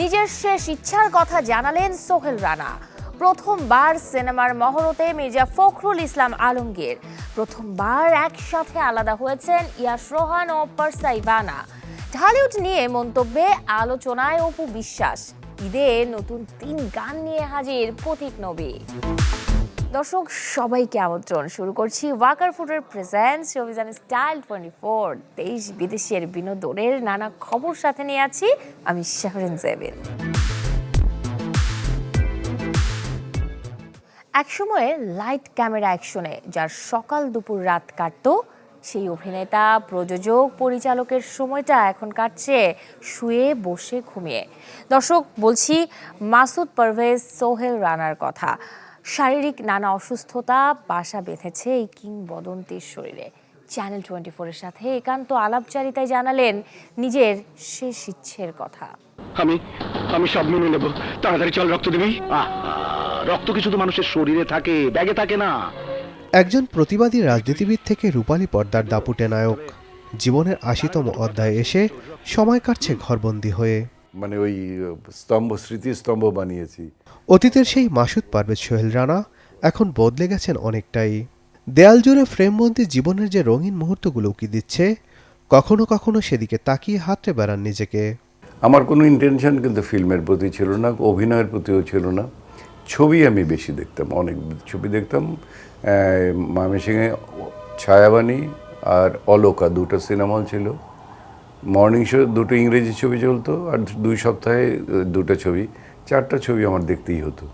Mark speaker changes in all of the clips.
Speaker 1: নিজের শেষ ইচ্ছার কথা জানালেন সোহেল রানা। প্রথমবার সিনেমার মহরতে মির্জা ফখরুল ইসলাম আলমগীর। প্রথমবার একসাথে আলাদা হয়েছেন ইয়াশ রোহান ও পারসাইভানা। ঢালিউড নিয়ে মন্তব্যে আলোচনায় অপু বিশ্বাস। ঈদে নতুন 3 গান নিয়ে হাজির পথিক নবী। দর্শক সবাইকে আমন্ত্রণ। শুরু করছি ওয়াকার ফুডের প্রেজেন্টস অভিযান স্টাইল 24। দেশ বিদেশের বিনোদনের নানা খবর সাথে নিয়ে আছি আমি শাহরিন জেবিন। একসময়ে লাইট ক্যামেরা অ্যাকশনে যার সকাল দুপুর রাত কাটতো, সেই অভিনেতা প্রযোজক পরিচালকের সময়টা এখন কাটছে শুয়ে বসে ঘুমিয়ে। দর্শক, বলছি মাসুদ পারভেজ সোহেল রানার কথা। শারীরিক নানা অসুস্থতা বাসা বেঁধেছে এই কিংবদন্তির শরীরে। চ্যানেল 24-এর সাথে একান্ত আলাপচারিতায় জানালেন নিজের শেষ ইচ্ছের কথা।
Speaker 2: আমি সব মেনে নেব। তাড়াতাড়ি চল, রক্ত দিবি। রক্ত কি শুধু মানুষের শরীরে থাকে, ব্যাগে থাকে না?
Speaker 3: একজন প্রতিবাদী রাজনীতিবিদ থেকে রূপালী পর্দার দাপুটে নায়ক, জীবনের ৮০তম অধ্যায়ে এসে সময় কাটছে ঘরবন্দি হয়ে।
Speaker 4: মানে ওই স্মৃতিস্তম্ভ বানিয়েছি।
Speaker 3: অতীতের সেই মাসুদ পারভেজ সোহেল রানা এখন বদলে গেছেন অনেকটাই। দেয়াল জুড়ে ফ্রেমবন্দি জীবনের যে রঙিন মুহূর্তগুলো উকি দিচ্ছে, কখনো কখনো সেদিকে তাকিয়ে হাতড়ে বেড়ান নিজেকে।
Speaker 4: আমার কোনো ইন্টেনশন কিন্তু ফিল্মের প্রতি ছিল না, অভিনয়ের প্রতিও ছিল না। ছবি আমি বেশি দেখতাম, অনেক ছবি দেখতাম। ময়মনসিংহে ছায়াবাণী আর অলোকা 2টা সিনেমা হল ছিল। মর্নিং শো 2টো ইংরেজি ছবি চলতো, আর 2 সপ্তাহে 2টা ছবি, 4টা ছবি আমার দেখতেই হতো।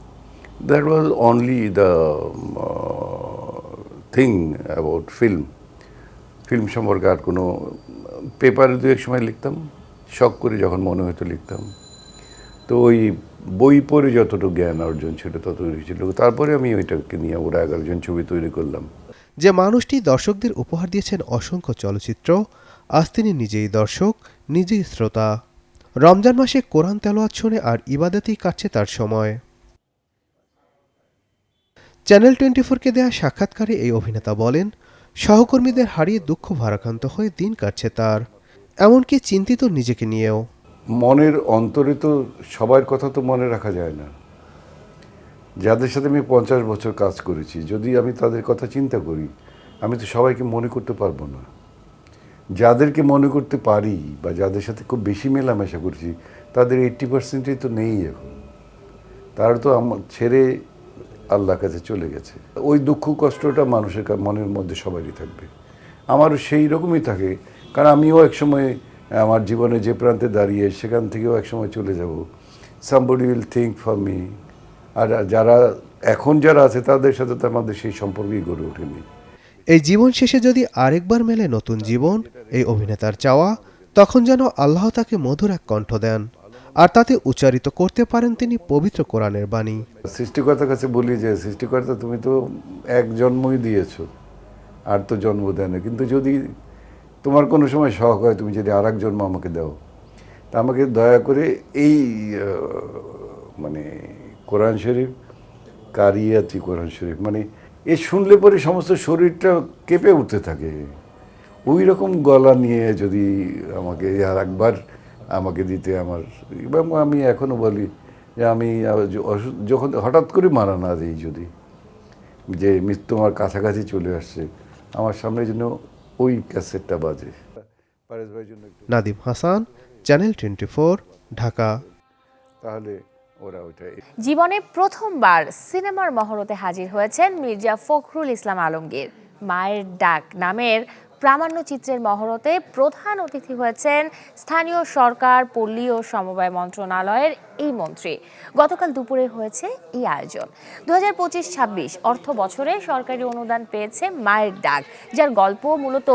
Speaker 4: That was only the thing about film সম্পর্কে আর কোনো। পেপারে 2-1 সময় লিখতাম, শখ করে যখন মনে হতো লিখতাম। তো ওই বই পড়ে যতটুকু জ্ঞান অর্জন ছিল ততটুকু ছিল। তারপরে আমি ওইটাকে নিয়ে ওরা 11 জন ছবি তৈরি করলাম।
Speaker 3: যে মানুষটি দর্শকদের উপহার দিয়েছেন অসংখ্য চলচ্চিত্র, আজ তিনি নিজেই দর্শক, নিজেই শ্রোতা। রমজান মাসে কোরআন তেলাওয়াত শুনে আর ইবাদতেই কাটছে তার সময়। চ্যানেল 24-কে দেয়া সাক্ষাৎকারে এই অভিনেতা বলেন, সহকর্মীদের হারিয়ে দুঃখ ভারাক্রান্ত হয়ে দিন কাটছে তার, এমনকি চিন্তিত নিজেকে নিয়েও।
Speaker 4: মনের অন্তরে তো সবার কথা তো মনে রাখা যায় না। যাদের সাথে আমি 50 বছর কাজ করেছি, যদি আমি তাদের কথা চিন্তা করি, আমি তো সবাইকে মনে করতে পারবো না। যাদেরকে মনে করতে পারি বা যাদের সাথে খুব বেশি মেলামেশা করছি, তাদের 80%ই তো নেই এখন। তারা তো আমার ছেড়ে আল্লাহর কাছে চলে গেছে। ওই দুঃখ কষ্টটা মানুষের মনের মধ্যে সবারই থাকবে, আমারও সেই রকমই থাকে। কারণ আমিও একসময় আমার জীবনে যে প্রান্তে দাঁড়িয়ে, সেখান থেকেও একসময় চলে যাব। Somebody will think for me. আর যারা আছে তাদের সাথে তো আমাদের সেই সম্পর্কই গড়ে ওঠেনি।
Speaker 3: এই জীবন শেষে যদি আরেকবার মেলে নতুন জীবন, এই অভিনেতার চাওয়া, তখন যেন আল্লাহ তাকে মধুর এক কণ্ঠ দেন, আর তাতে উচ্চারিত করতে পারেন তিনি পবিত্র কোরআনের বাণী।
Speaker 4: সৃষ্টিকর্তার কাছে বলি যে, সৃষ্টিকর্তা তুমি তো এক জন্মই দিয়েছো, আর তো জন্ম দেয় না। কিন্তু যদি তোমার কোনো সময় শখ হয়, তুমি যদি আর এক জন্ম আমাকে দাও, তা আমাকে দয়া করে এই মানে কোরআন শরীফ, কারিয়াতি কোরআন শরীফ, মানে এ শুনলে পরে সমস্ত শরীরটা কেঁপে উঠতে থাকে। ওই রকম গলা নিয়ে যদি আমাকে আর একবার আমাকে দিতে আমার, এবং আমি এখনও বলি যে আমি যখন হঠাৎ করে মারা না দিই, যদি যে মৃত্যু আমার কাছাকাছি চলে আসছে, আমার সামনে যেন ওই ক্যাসেটটা বাজে।
Speaker 3: নাদিম হাসান, চ্যানেল 24, ঢাকা।
Speaker 4: তাহলে ওরা ওইটাই।
Speaker 1: জীবনে প্রথমবার সিনেমার মহরতে হাজির হয়েছেন মির্জা ফখরুল ইসলাম আলমগীর। মায়ের ডাক নামের প্রামাণ্যচিত্রের মহরতে প্রধান অতিথি হয়েছেন স্থানীয় সরকার, পল্লী ও সমবায় মন্ত্রণালয়ের এই মন্ত্রী। গতকাল দুপুরে হয়েছে এই আয়োজন। 2025-26 অর্থ বছরে সরকারি অনুদান পেয়েছে মায়ের ডাক, যার গল্প মূলত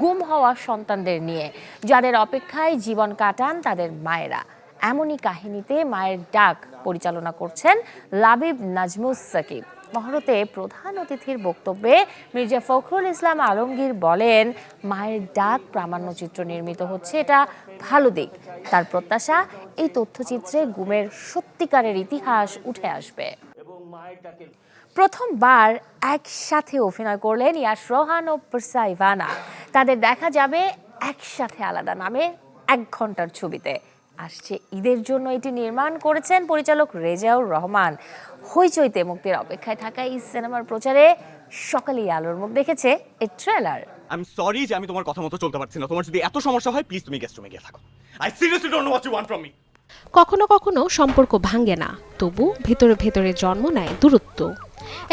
Speaker 1: গুম হওয়া সন্তানদের নিয়ে, যাদের অপেক্ষায় জীবন কাটান তাদের মায়েরা। এমনই কাহিনীতে মায়ের ডাক পরিচালনা করছেন লাবিব নাজমুস সাকিব। মহরতে প্রধান অতিথির বক্তব্যে মির্জা ফখরুল ইসলাম আলমগীর বলেন, মায়ের ডাক প্রামাণ্যচিত্র নির্মিত হচ্ছে, এটা ভালো দিক। তার প্রত্যাশা, এই তথ্যচিত্রে গুমের সত্যিকারের ইতিহাস উঠে আসবে। প্রথমবার একসাথে অভিনয় করলেন ইয়াশ রোহান ও পারসাইভানা। তাদের দেখা যাবে একসাথে আলাদা নামে 1 ঘন্টার ছবিতে। আসছে ঈদের জন্য এটি নির্মাণ করেছেন পরিচালক রেজাউর রহমান। হইচইতে মুক্তির অপেক্ষায় থাকা এই সিনেমার প্রচারে সকালেই আলোর মুখ দেখেছে এর ট্রেলার।
Speaker 5: আই এম সরি যে আমি তোমার কথা মতো চলতে পারছি না। তোমার যদি এত সমস্যা হয় প্লিজ তুমি গেস্ট রুমে গিয়ে থাকো। I seriously don't know what you want from me.
Speaker 6: কখনো কখনো সম্পর্ক ভাঙে না, তবু ভেতরে ভেতরে জন্ম নেয় দূরত্ব।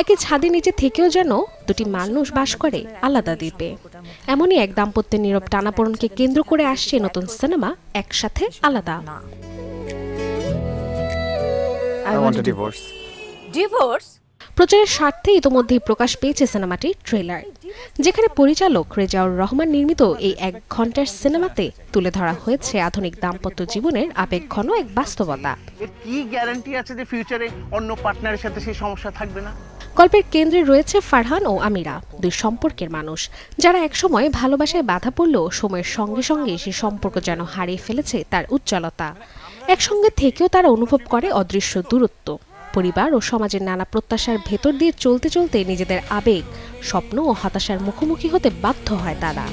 Speaker 6: একই ছাদের নিচে থেকেও যেন দুটি মানুষ বাস করে আলাদা দ্বীপে। এমনই এক দাম্পত্যের নীরব টানাপোড়েনকে কেন্দ্র করে আসছে নতুন সিনেমা একসাথে আলাদা।
Speaker 5: I want a divorce.
Speaker 1: Divorce?
Speaker 6: প্রচারের স্বার্থে ইতোমধ্যেই প্রকাশ পেয়েছে সিনেমাটির ট্রেলার, যেখানে পরিচালক রেজাউর রহমান নির্মিত এই 1 ঘন্টার সিনেমাতে তুলে ধরা হয়েছে আধুনিক দাম্পত্য জীবনের আবেগঘন এক বাস্তবতা।
Speaker 2: এর কি গ্যারান্টি আছে যে ফিউচারে অন্য পার্টনারের সাথে সেই সমস্যা থাকবে না?
Speaker 6: গল্পের কেন্দ্রে রয়েছে ফারহান ও আমিরা, দুই সম্পর্কের মানুষ যারা একসময় ভালোবাসায় বাধা পড়লেও সময়ের সঙ্গে সঙ্গে সে সম্পর্ক যেন হারিয়ে ফেলেছে তার উজ্জ্বলতা। একসঙ্গে থেকেও তারা অনুভব করে অদৃশ্য দূরত্ব। পরিবার ও সমাজের নানা প্রত্যাশার ভেতর দিয়ে চলতে চলতে নিজেদের আবেগ, স্বপ্ন ও হতাশার মুখোমুখি হতে বাধ্য হয় তারা।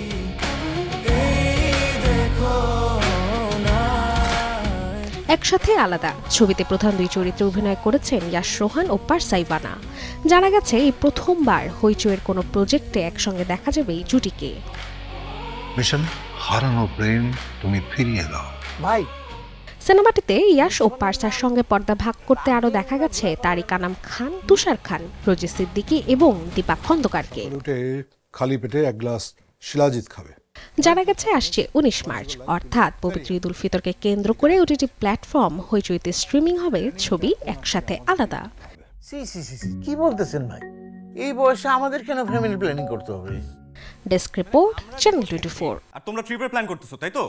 Speaker 6: একসাথে আলাদা ছবিতে প্রধান দুই চরিত্রে অভিনয় করেছেন ইয়াশ রোহান ও পারসা ইভানা। জানা গেছে এই প্রথমবার হইচইয়ের কোনো প্রজেক্টে একসঙ্গে দেখা যাবে এই জুটিকে।
Speaker 7: মিশন হারানো প্রেম তুমি ফিরিয়ে দাও।
Speaker 2: ভাই,
Speaker 6: সিনেমাটিতে ইয়াশ ও পারসার সঙ্গে পর্দা ভাগ করতে আরও দেখা গেছে তারিক আনাম খান, তুষার খান, রোজি সিদ্দিকী এবং দীপা খন্দকারকে।
Speaker 8: উঠে খালি পেটে এক গ্লাস শিলাজিৎ খাবে।
Speaker 6: জানা গেছে আসছে 19 মার্চ, অর্থাৎ পবিত্র ঈদ উল ফিতরকে কেন্দ্র করে ওটিটি প্ল্যাটফর্ম হইচইতে স্ট্রিমিং হবে ছবি একসাথে আলাদা।
Speaker 9: কি বলতেছেন ভাই? এই বয়সে আমাদের কেন ফ্যামিলি প্ল্যানিং করতে হবে?
Speaker 6: Desk report, channel 24।
Speaker 5: আর তোমরা ট্রিপের প্ল্যান করতেছো তাই তো?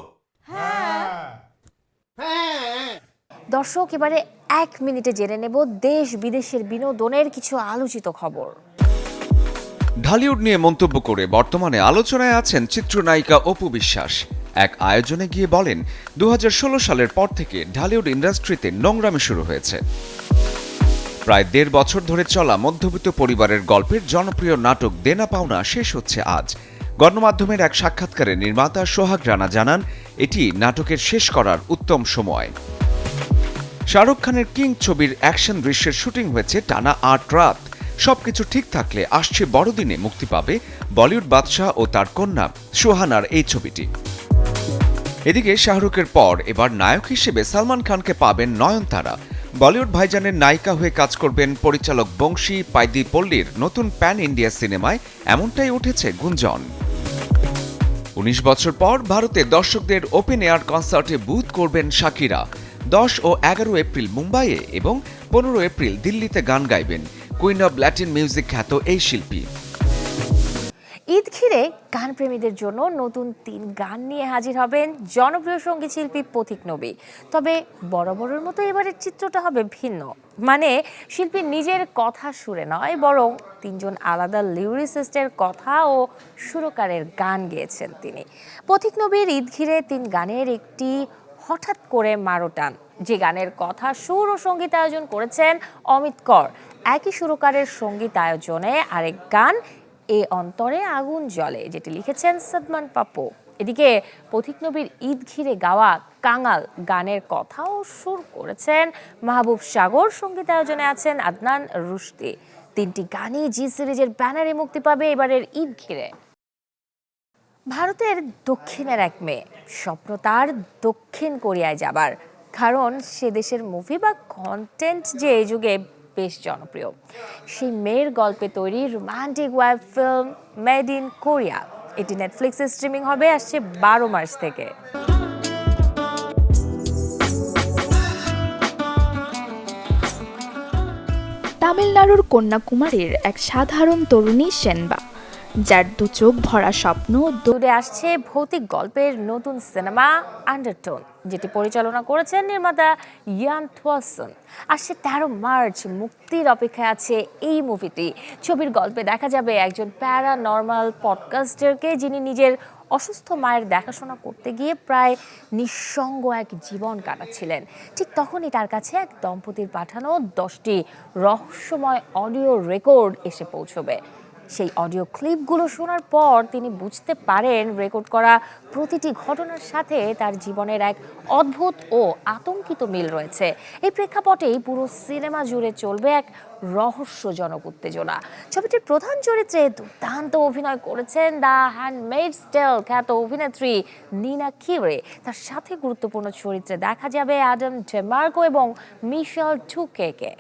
Speaker 1: দর্শক, এবারে 1 মিনিটে জেনে নেব দেশ বিদেশের বিনোদনের কিছু আলোচিত খবর।
Speaker 10: ঢালিউড নিয়ে মন্তব্য করে বর্তমানে আলোচনায় আছেন চিত্রনায়িকা অপু বিশ্বাস। এক আয়োজনে গিয়ে বলেন 2016 সালের পর থেকে ঢালিউড ইন্ডাস্ট্রিতে নোংরামি শুরু হয়েছে। প্রায় 1.5 বছর ধরে চলা মধ্যবিত্ত পরিবারের গল্পের জনপ্রিয় নাটক দেনা পাওনা শেষ হচ্ছে আজ। গণমাধ্যমের এক সাক্ষাৎকারে নির্মাতা সোহাগ রানা জানান এটি নাটকের শেষ করার উত্তম সময়। শাহরুখ খানের কিং ছবির অ্যাকশন দৃশ্যের শুটিং হয়েছে টানা 8 রাত। সবকিছু ঠিক থাকলে আসছে বড়দিনে মুক্তি পাবে বলিউড বাদশাহ ও তার কন্যা সুহানার এই ছবিটি। এদিকে শাহরুখের পর এবার নায়ক হিসেবে সালমান খানকে পাবেন নয়নতারা। বলিউড ভাইজানের নায়িকা হয়ে কাজ করবেন পরিচালক বংশী পাইদি পল্লীর নতুন প্যান ইন্ডিয়া সিনেমায়, এমনটাই উঠেছে গুঞ্জন। 19 বছর পর ভারতে দর্শকদের ওপেন এয়ার কনসার্টে বুথ করবেন শাকিরা। 10 ও 11 এপ্রিল মুম্বাইয়ে এবং 15 এপ্রিল দিল্লিতে গান গাইবেন কুইন অব ল্যাটিন মিউজিক খ্যাত এই শিল্পী।
Speaker 1: ঈদ ঘিরে গানপ্রেমীদের জন্য নতুন 3 গান নিয়ে হাজির হবেন জনপ্রিয় সঙ্গীত শিল্পী পথিক নবী। তবে বরাবরের মতো এবারের চিত্রটা হবে ভিন্ন। মানে শিল্পী নিজের কথা সুরে নয়, বরং 3 জন আলাদা লিরিসিস্টের কথা ও সুরকারের গান গেয়েছেন তিনি। পথিক নবীর ঈদ ঘিরে 3 গানের একটি হঠাৎ করে মারোটান, যে গানের কথা, সুর ও সঙ্গীতায়োজন করেছেন অমিত কর। একই সুরকারের সঙ্গীতায়োজনে আরেক গান এ অন্তরে আগুন জ্বলে, যেটি লিখেছেন সাদমান পাপ্পু। এদিকে পথিক নবীর ঈদ ঘিরে গাওয়া কাঙাল গানের কথা ও সুর করেছেন মাহবুব সাগর, সঙ্গীতায়োজনে আছেন আদনান রুশদি। 3টি গানই জি সিরিজের ব্যানারে মুক্তি পাবে এবারের ঈদ ঘিরে। ভারতের দক্ষিণের এক মেয়ে, স্বপ্ন তার দক্ষিণ কোরিয়ায় যাবার, কারণ সে দেশের মুভি বা কন্টেন্ট যে এই যুগে বেশ জনপ্রিয়। সেই মেয়ের গল্পে তৈরি romantic web film made in Korea, এটি নেটফ্লিক্সে স্ট্রিমিং হবে আসছে 12 মার্চ থেকে।
Speaker 11: তামিলনাড়ুর কন্যাকুমারীর এক সাধারণ তরুণী সেনবা, যার 2 চোখ ভরা স্বপ্ন।
Speaker 1: দূরে আসছে ভৌতিক গল্পের নতুন সিনেমা আন্ডারটোন, যেটি পরিচালনা করেছেন নির্মাতা ইয়ান থোয়াসন। আসছে 13 মার্চ, মুক্তির অপেক্ষায় আছে এই মুভিটি। ছবির গল্পে দেখা যাবে একজন প্যারানর্মাল পডকাস্টারকে, যিনি নিজের অসুস্থ মায়ের দেখাশোনা করতে গিয়ে প্রায় নিঃসঙ্গ এক জীবন কাটাচ্ছিলেন। ঠিক তখনই তার কাছে এক দম্পতির পাঠানো 10টি রহস্যময় অডিও রেকর্ড এসে পৌঁছবে। সেই অডিও ক্লিপগুলো শোনার পর তিনি বুঝতে পারেন রেকর্ড করা প্রতিটি ঘটনার সাথে তার জীবনের এক অদ্ভুত ও আতঙ্কিত মিল রয়েছে। এই প্রেক্ষাপটেই পুরো সিনেমা জুড়ে চলবে এক রহস্যজনক উত্তেজনা। ছবিটির প্রধান চরিত্রে দুর্দান্ত অভিনয় করেছেন দ্য হ্যান্ডমেইডস টেল খ্যাত অভিনেত্রী নিনা কিউরে। তার সাথে গুরুত্বপূর্ণ চরিত্রে দেখা যাবে অ্যাডাম ডেমার্কো এবং মিশেল টুকেকে।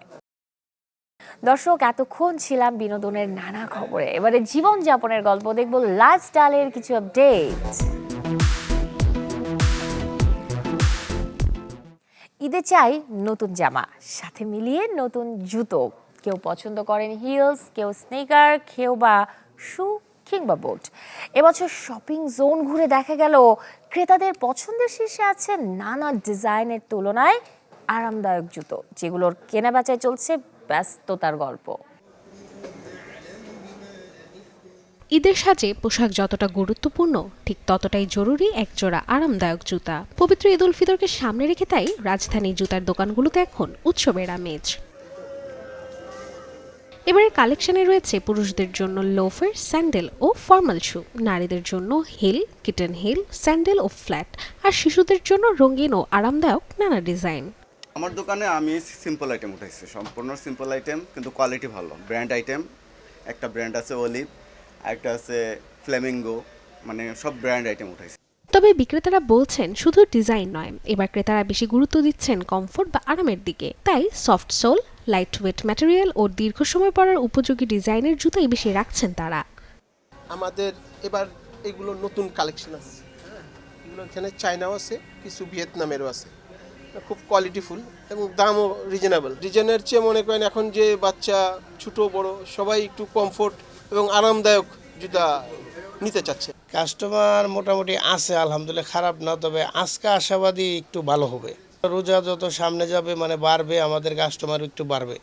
Speaker 1: দর্শক, এতক্ষণ ছিলাম বিনোদনের নানা খবরে। এবারে জীবনযাপনের গল্প দেখব, লাইফস্টাইলের কিছু আপডেট। ঈদে চাই নতুন জামা, সাথে মিলিয়ে নতুন জুতো। কেউ পছন্দ করেন হিলস, কেউ স্নিকার, কেউ বা শু কিংবা বুট। এবছর শপিং জোন ঘুরে দেখা গেল ক্রেতাদের পছন্দের শীর্ষে আছে নানা ডিজাইনের তুলনায় আরামদায়ক জুতো, যেগুলোর কেনাবেচায় চলছে ব্যস্ততার গল্প।
Speaker 6: ঈদের সাজে পোশাক যতটা গুরুত্বপূর্ণ, ঠিক ততটাই জরুরি একজোড়া আরামদায়ক জুতা। পবিত্র ঈদ উল ফিতরকে সামনে রেখে তাই রাজধানীর জুতার দোকানগুলোতে এখন উৎসবের আমেজ। এবারে কালেকশনে রয়েছে পুরুষদের জন্য লোফার, স্যান্ডেল ও ফর্মাল শু, নারীদের জন্য হিল, কিটেন হিল, স্যান্ডেল ও ফ্ল্যাট, আর শিশুদের জন্য রঙিন ও আরামদায়ক নানা ডিজাইন।
Speaker 5: আমার দোকানে আমি সিম্পল আইটেম উঠাইছি, সম্পূর্ণ সিম্পল আইটেম কিন্তু কোয়ালিটি ভালো। ব্র্যান্ড আইটেম, একটা ব্র্যান্ড আছে অলিভ, একটা আছে ফ্লেমিঙ্গো, মানে সব ব্র্যান্ড আইটেম উঠাইছি।
Speaker 6: তবে বিক্রেতারা বলছেন শুধু ডিজাইন নয়, এবার ক্রেতারা বেশি গুরুত্ব দিচ্ছেন কমফোর্ট বা আরামের দিকে। তাই soft sole, light weight material ও দীর্ঘ সময় পরার উপযোগী ডিজাইনের জুতাই বেশি রাখছেন তারা।
Speaker 12: আমাদের এবার এগুলো নতুন কালেকশন আছে, এগুলো এখানে চায়নাও আছে, কিছু ভিয়েতনামেরও আছে, খুব কোয়ালিটিফুল এবং দামও রিজনেবল। ডিজাইনের চেয়ে মনে করেন এখন যে বাচ্চা ছোট বড় সবাই একটু কমফোর্ট এবং আরামদায়ক জুতা নিতে চাচ্ছে। কাস্টমার মোটামুটি আছে আলহামদুলিল্লাহ, খারাপ না, তবে আজকে আশাবাদী একটু ভালো হবে। রোজা যত সামনে যাবে মানে বাড়বে, আমাদের কাস্টমার একটু বাড়বে।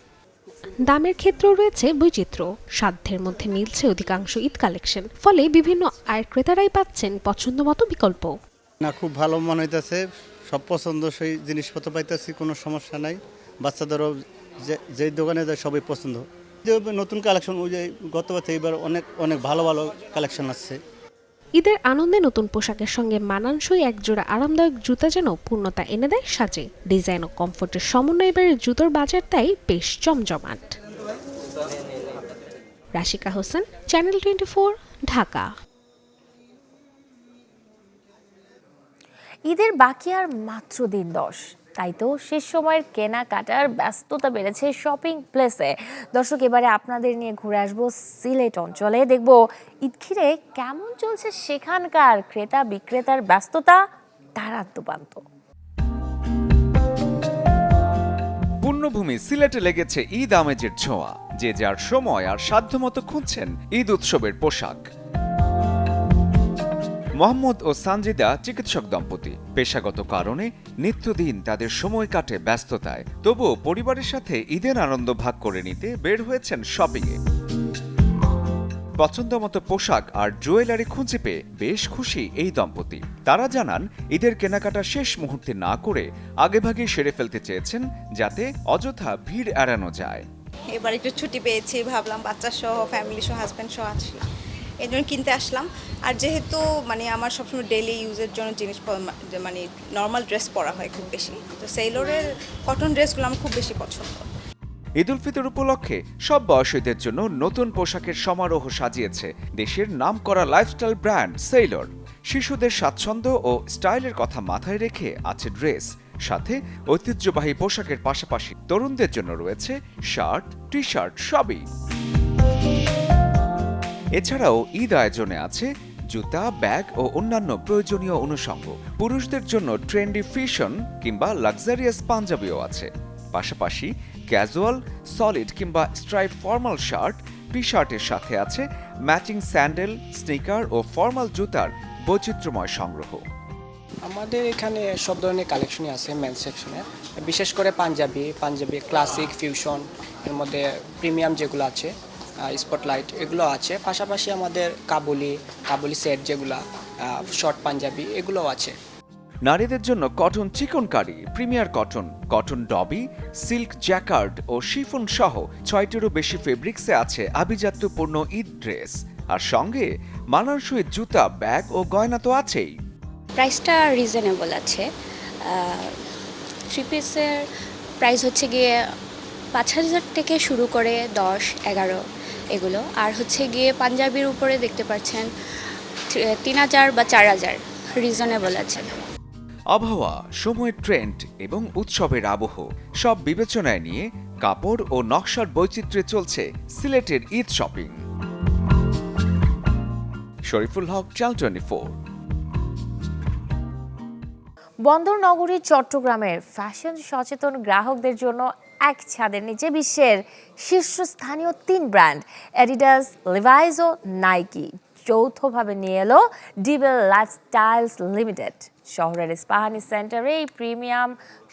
Speaker 6: দামের ক্ষেত্রেও রয়েছে বৈচিত্র্য, সাধ্যের মধ্যে মিলছে অধিকাংশ ঈদ কালেকশন, ফলে বিভিন্ন আয়ের ক্রেতারাই পাচ্ছেন পছন্দ মতো বিকল্প।
Speaker 13: না, খুব ভালো মনে হইতেছে, সব পছন্দসই জিনিসপত্র পাইতেছি, কোনো সমস্যা নাই। বাচ্চাদেরও যেই দোকানে যায় সবই পছন্দ। যে নতুন কালেকশন, ওই যে গত বছর এবার অনেক ভালো ভালো কালেকশন আসছে।
Speaker 6: ঈদের আনন্দে নতুন পোশাকের সঙ্গে মানানসই একজোড়া আরামদায়ক জুতা যেন পূর্ণতা এনে দেয় সাজে। ডিজাইন ও কমফোর্টের সমন্বয়ে এবারে জুতোর বাজার তাই বেশ জমজমাট। রাশিকা হোসেন, চ্যানেল 24, ঢাকা।
Speaker 1: ঈদের বাকি আর মাত্র দিন 10, তাই তো শেষ সময়ের কেনাকাটার ব্যস্ততা বেড়েছে শপিং প্লেসে। দর্শক, এবারে আপনাদের নিয়ে ঘুরে আসবো সিলেট অঞ্চলে, দেখব ঈদ ঘিরে কেমন চলছে সেখানকার ক্রেতা বিক্রেতার ব্যস্ততা তারান্তবান্ত।
Speaker 10: পূর্ণভূমি সিলেটে লেগেছে ঈদ আমেজের ছোঁয়া। যে যার সময় আর সাধ্যমতো খুঁজছেন ঈদ উৎসবের পোশাক। মোহাম্মদ ও সানজিদা চিকিৎসক দম্পতি, পেশাগত কারণে নিত্যদিন তাদের সময় কাটে ব্যস্ততায়, তবুও পরিবারের সাথে ঈদের আনন্দ ভাগ করে নিতে বের হয়েছেন শপিংয়ে। পছন্দমতো পোশাক আর জুয়েলারি খুঁজে পেয়ে বেশ খুশি এই দম্পতি। তারা জানান ঈদের কেনাকাটা শেষ মুহূর্তে না করে আগেভাগে সেরে ফেলতে চেয়েছেন, যাতে অযথা ভিড় এড়ানো যায়।
Speaker 14: এবার একটু ছুটি পেয়েছি, ভাবলাম বাচ্চা সহ ফ্যামিলি সহ হাজব্যান্ড সহ আছি, এই জন্য কিনতে আসলাম। আর যেহেতু মানে আমার সবসময় ডেইলি ইউজের জন্য জিনিস মানে নর্মাল ড্রেস পরা হয় খুব বেশি, তো সেইলোরের কটন ড্রেসগুলো আমার খুব বেশি পছন্দ।
Speaker 10: ঈদ উল ফিতর উপলক্ষে সব বয়সীদের জন্য নতুন পোশাকের সমারোহ সাজিয়েছে দেশের নামকরা লাইফস্টাইল ব্র্যান্ড সেইলর। শিশুদের স্বাচ্ছন্দ্য ও স্টাইলের কথা মাথায় রেখে আছে ড্রেস, সাথে ঐতিহ্যবাহী পোশাকের পাশাপাশি তরুণদের জন্য রয়েছে শার্ট, টি শার্ট সবই। এছাড়াও ঈদ আয়োজনে আছে জুতা, ব্যাগ ও অন্যান্য প্রয়োজনীয় অনুষঙ্গ। পুরুষদের জন্য ট্রেন্ডি ফ্যাশন কিংবা লাক্সারিয়াস পাঞ্জাবিও আছে। পাশাপাশি ক্যাজুয়াল, সলিড কিংবা স্ট্রাইপ ফর্মাল শার্ট, টি শার্টের সাথে আছে ম্যাচিং স্যান্ডেল, স্নিকার ও ফর্মাল জুতার বৈচিত্র্যময় সংগ্রহ।
Speaker 15: আমাদের এখানে সব ধরনের কালেকশনই আছে মেন্স সেকশনে, বিশেষ করে পাঞ্জাবি ক্লাসিক, ফিউশন, এর মধ্যে প্রিমিয়াম যেগুলো আছে, স্পটলাইট এগুলো আছে। পাশাপাশি আমাদের কাবুলি সেট যেগুলো, শর্ট পাঞ্জাবি এগুলোও আছে।
Speaker 10: নারীদের জন্য cotton chikankari, premier cotton, cotton dobby, silk jacquard ও শিফন সহ 6টিরও বেশি ফেব্রিক্সে আছে আভিজাত্যপূর্ণ ঈদ ড্রেস। আর সঙ্গে মানানসই জুতা, ব্যাগ ও গয়না তো আছেই।
Speaker 16: প্রাইসটা রিজনেবল আছে। 3 পিসের প্রাইস হচ্ছে গিয়ে 5,000 থেকে শুরু করে 10-11 এগুলো। আর হচ্ছে গিয়ে পাঞ্জাবির উপরে দেখতে পাচ্ছেন 3,000 বা 4,000, রিজনেবল আছে।
Speaker 10: আবহাওয়া, সময়ের ট্রেন্ড এবং উৎসবের আবহ সব বিবেচনায় নিয়ে কাপড় ও নকশার বৈচিত্র্যে চলছে সিলেটের ঈদ শপিং। শরীফুল হক, চ্যানেল 24।
Speaker 1: বন্দর নগরী চট্টগ্রামের ফ্যাশন সচেতন গ্রাহকদের জন্য এক ছাদের নিচে বিশ্বের শীর্ষস্থানীয় 3 ব্র্যান্ড অ্যাডিডাস, লিভাইস ও নাইকি যৌথভাবে নিয়ে এলো ডিবেল লাইফস্টাইলস লিমিটেড। শহরের ইস্পাহানি সেন্টারে এই প্রিমিয়াম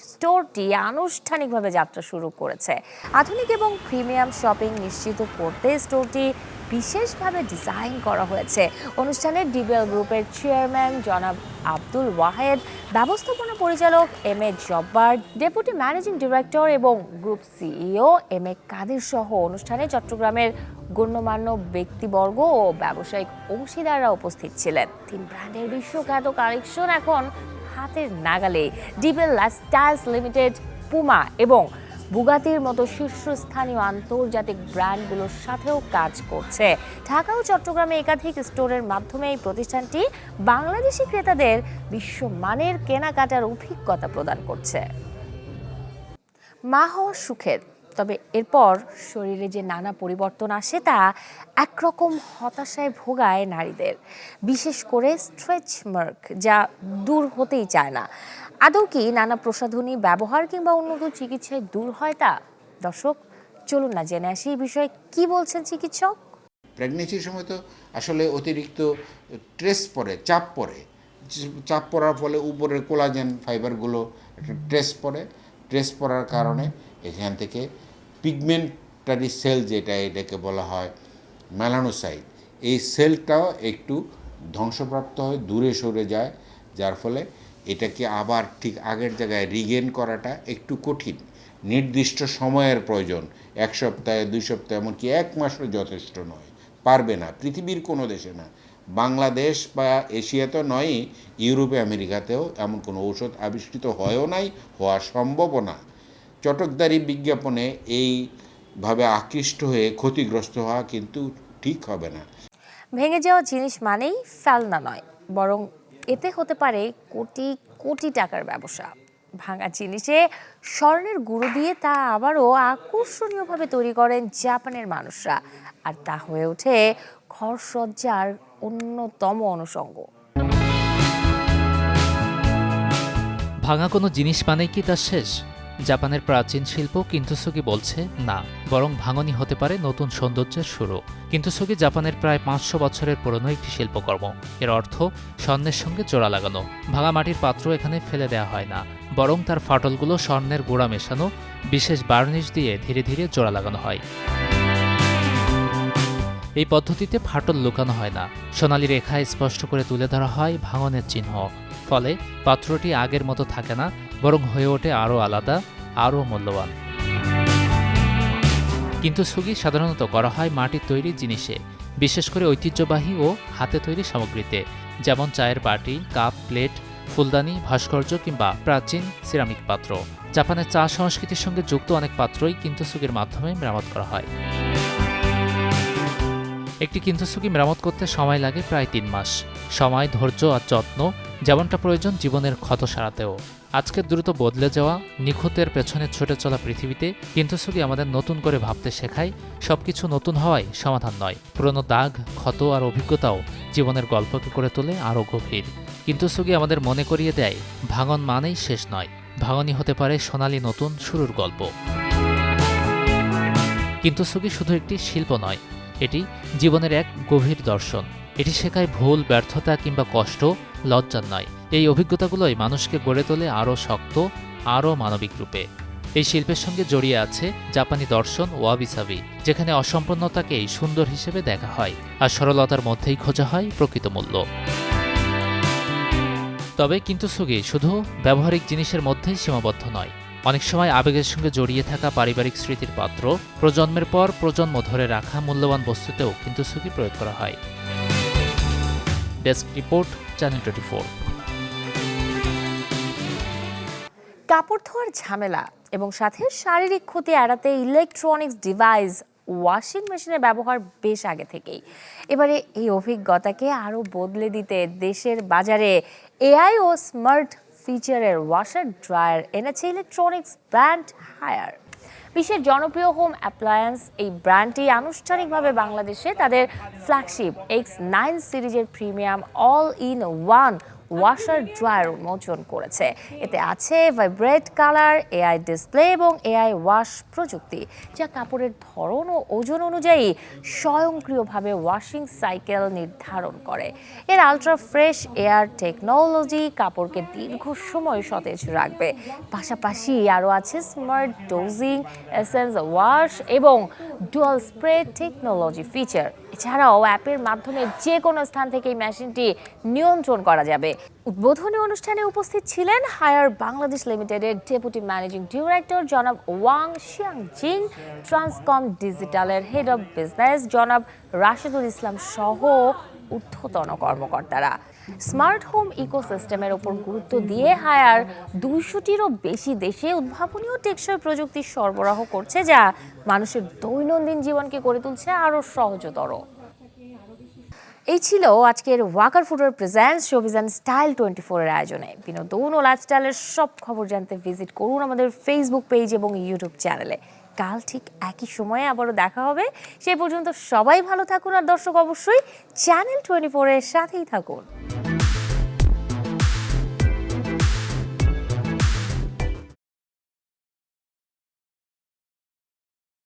Speaker 1: স্টোরটি আনুষ্ঠানিকভাবে যাত্রা শুরু করেছে। আধুনিক এবং প্রিমিয়াম শপিং নিশ্চিত করতে স্টোরটি বিশেষভাবে ডিজাইন করা হয়েছে। অনুষ্ঠানে ডিবেল গ্রুপের চেয়ারম্যান জনাব আব্দুল ওয়াহেদ, ব্যবস্থাপনা পরিচালক M A. Jabbar, deputy managing director এবং গ্রুপ সিইও এম.এ. কাদের সহ অনুষ্ঠানে চট্টগ্রামের গণ্যমান্য ব্যক্তিবর্গ ও ব্যবসায়িক অংশীদাররা উপস্থিত ছিলেন। 3 ব্র্যান্ডের বিশ্বখ্যাত কালেকশন এখন হাতের নাগালে। ডিবেল লাইফস্টাইলস লিমিটেড, পুমা এবং বুগাতির মতো শীর্ষস্থানীয় আন্তর্জাতিক ব্র্যান্ডগুলোর সাথেও কাজ করছে। ঢাকা ও চট্টগ্রামে একাধিক স্টোরের মাধ্যমে এই প্রতিষ্ঠানটি বাংলাদেশি ক্রেতাদের বিশ্বমানের কেনাকাটার অভিজ্ঞতা প্রদান করছে। মা হওয়া সুখের, তবে এরপর শরীরে যে নানা পরিবর্তন আসে তা একরকম হতাশায় ভোগায় নারীদের, বিশেষ করে স্ট্রেচ মার্ক, যা দূর হতেই চায় না। আদৌ কি নানা প্রসাধনী ব্যবহার কিংবা উন্নত চিকিৎসায় দূর হয় তা? দর্শক, চলুন না জেনে আসি এই বিষয়ে কি বলছেন চিকিৎসক।
Speaker 17: প্রেগনেন্সির সময় তো আসলে অতিরিক্ত স্ট্রেস পড়ে, চাপ পড়ে। চাপ পড়ার ফলে উপরের কোলাজেন ফাইবারগুলো স্ট্রেস পড়ার কারণে এখান থেকে পিগমেন্টারি সেল, এটাকে বলা হয় মেলানোসাইট, এই সেলটাও একটু ধ্বংসপ্রাপ্ত হয়, দূরে সরে যায়, যার ফলে এটাকে আবার ঠিক আগের জায়গায় রিগেন করাটা একটু কঠিন। নির্দিষ্ট সময়ের প্রয়োজন, 1 সপ্তাহে, 2 সপ্তাহ, এমনকি 1 মাসও যথেষ্ট নয়, পারবে না, পৃথিবীর কোনো দেশে না, বাংলাদেশ বা এশিয়া তো নয়ই, ইউরোপে আমেরিকাতেও এমন কোনো ঔষধ আবিষ্কৃত হয়ও নাই, হওয়া সম্ভবও না। চটকদারি বিজ্ঞাপনে এইভাবে আকৃষ্ট হয়ে ক্ষতিগ্রস্ত হওয়া কিন্তু ঠিক হবে না।
Speaker 1: ভেঙে যাওয়া জিনিস মানেই ফেলনা নয়, বরং এতে হতে পারে কোটি কোটি টাকার ব্যবসা। ভাঙা জিনিসে স্বর্ণের গুঁড়ো দিয়ে তা আবারও আকর্ষণীয়ভাবে তৈরি করেন জাপানের মানুষরা, আর তা হয়ে ওঠে ঘরসজ্জার অন্যতম অনুষঙ্গ।
Speaker 18: ভাঙা কোনো জিনিস মানেই কি তার শেষ? জাপানের প্রাচীন শিল্প কিন্তুসুগি বলছে না, বরং ভাঙনই হতে পারে নতুন সৌন্দর্যের শুরু। কিন্তুসুগি জাপানের প্রায় 500 বছরের পুরনো একটি শিল্পকর্ম। এর অর্থ স্বর্ণের সঙ্গে জোড়া লাগানো। ভাঙা মাটির পাত্র এখানে ফেলে দেওয়া হয় না, বরং তার ফাটলগুলো স্বর্ণের গুঁড়া মেশানো বিশেষ বার্নিশ দিয়ে ধীরে ধীরে জোড়া লাগানো হয়। এই পদ্ধতিতে ফাটল লুকানো হয় না, সোনালি রেখায় স্পষ্ট করে তুলে ধরা হয় ভাঙনের চিহ্ন। ফলে পাত্রটি আগের মতো থাকে না, বরং হয়ে ওঠে আরও আলাদা, আরও মূল্যবান। কিন্তুসুগি সাধারণত করা হয় মাটির তৈরি জিনিসে, বিশেষ করে ঐতিহ্যবাহী ও হাতে তৈরি সামগ্রীতে, যেমন চায়ের বাটি, কাপ, প্লেট, ফুলদানি, ভাস্কর্য কিংবা প্রাচীন সিরামিক পাত্র। জাপানের চা সংস্কৃতির সঙ্গে যুক্ত অনেক পাত্রই কিন্তুসুগির মাধ্যমে মেরামত করা হয়। একটি কিন্তুসুগি মেরামত করতে সময় লাগে প্রায় 3 মাস। সময়, ধৈর্য আর যত্ন যেমনটা প্রয়োজন জীবনের ক্ষত সারাতেও। আজকের দ্রুত বদলে যাওয়া, নিখুঁতের পেছনে ছুটে চলা পৃথিবীতে কিন্তুসুগি আমাদের নতুন করে ভাবতে শেখায় সবকিছু নতুন হওয়ায় সমাধান নয়। পুরনো দাগ, ক্ষত আর অভিজ্ঞতাও জীবনের গল্পকে করে তোলে আরও গভীর। কিন্তুসুগি আমাদের মনে করিয়ে দেয় ভাঙন মানেই শেষ নয়, ভাঙনই হতে পারে সোনালি নতুন শুরুর গল্প। কিন্তুসুগি শুধু একটি শিল্প নয়, এটি জীবনের এক গভীর দর্শন। এটি শেখায় ভুল, ব্যর্থতা কিংবা কষ্ট লজ্জার নয়। এই অভিজ্ঞতাগুলোই মানুষকে গড়ে তোলে আরও শক্ত, আরও মানবিক রূপে। এই শিল্পের সঙ্গে জড়িয়ে আছে জাপানি দর্শন ওয়াবি-সাবি, যেখানে অসম্পূর্ণতাকেই সুন্দর হিসেবে দেখা হয় আর সরলতার মধ্যেই খোঁজা হয় প্রকৃত মূল্য। তবে কিন্তু সুগি শুধু ব্যবহারিক জিনিসের মধ্যেই সীমাবদ্ধ নয়। অনেক সময় আবেগের সঙ্গে জড়িয়ে থাকা পারিবারিক স্মৃতির পাত্র, প্রজন্মের পর প্রজন্ম ধরে রাখা মূল্যবান বস্তুতেও কিন্তু সুগি প্রয়োগ করা হয়। Desk report, channel 24।
Speaker 1: কাপড় ধোয়ার ঝামেলা এবং সাথে শারীরিক ক্ষতি এড়াতে ইলেকট্রনিক্স ডিভাইস ওয়াশিং মেশিনের ব্যবহার বেশ আগে থেকেই। এবারে এই অভিজ্ঞতাকে আরও বদলে দিতে দেশের বাজারে এআই ও স্মার্ট ফিচারের ওয়াশার ড্রায়ার এনেছে ইলেকট্রনিক্স ব্র্যান্ড হায়ার। বিশ্বের জনপ্রিয় হোম অ্যাপ্লায়েন্স এই ব্র্যান্ডটি আনুষ্ঠানিকভাবে বাংলাদেশে তাদের ফ্ল্যাগশিপ X9 সিরিজের premium all in one washer dryer উন্মোচন করেছে। এতে আছে ভাইব্রেট কালার, এআই ডিসপ্লে এবং এআই ওয়াশ প্রযুক্তি, যা কাপড়ের ধরন ও ওজন অনুযায়ী স্বয়ংক্রিয়ভাবে ওয়াশিং সাইকেল নির্ধারণ করে। এর আলট্রা ফ্রেশ এয়ার টেকনোলজি কাপড়কে দীর্ঘ সময় সতেজ রাখবে। পাশাপাশি আরও আছে স্মার্ট ডোজিং, এসেন্স ওয়াশ এবং ডুয়াল স্প্রে টেকনোলজি ফিচার। এছাড়াও অ্যাপের মাধ্যমে যে কোনো স্থান থেকে এই মেশিনটি নিয়ন্ত্রণ করা যাবে। উদ্বোধনী অনুষ্ঠানে উপস্থিত ছিলেন হায়ার বাংলাদেশ লিমিটেডের ডেপুটি ম্যানেজিং ডিরেক্টর জনাব ওয়াং শিয়াংজিং, ট্রান্সকম ডিজিটালের হেড অব বিজনেস জনাব রাশেদুল ইসলাম সহ ঊর্ধ্বতন কর্মকর্তারা। স্মার্ট হোম ইকোসিস্টেমের ওপর গুরুত্ব দিয়ে হায়ার 200টিরও বেশি দেশে উদ্ভাবনী ও টেকসই প্রযুক্তি সরবরাহ করছে, যা মানুষের দৈনন্দিন জীবনকে করে তুলছে আরও সহজতর। এই ছিল আজকের Walkar footwear presents showbiz and style 24 এর আয়োজনে। বিনোদন ও লাইফস্টাইলের সব খবর জানতে ভিজিট করুন আমাদের ফেসবুক পেজ এবং ইউটিউব চ্যানেলে। কাল ঠিক একই সময়ে আবারও দেখা হবে। সেই পর্যন্ত সবাই ভালো থাকুন, আর দর্শক অবশ্যই চ্যানেল 24 এর সাথেই থাকুন।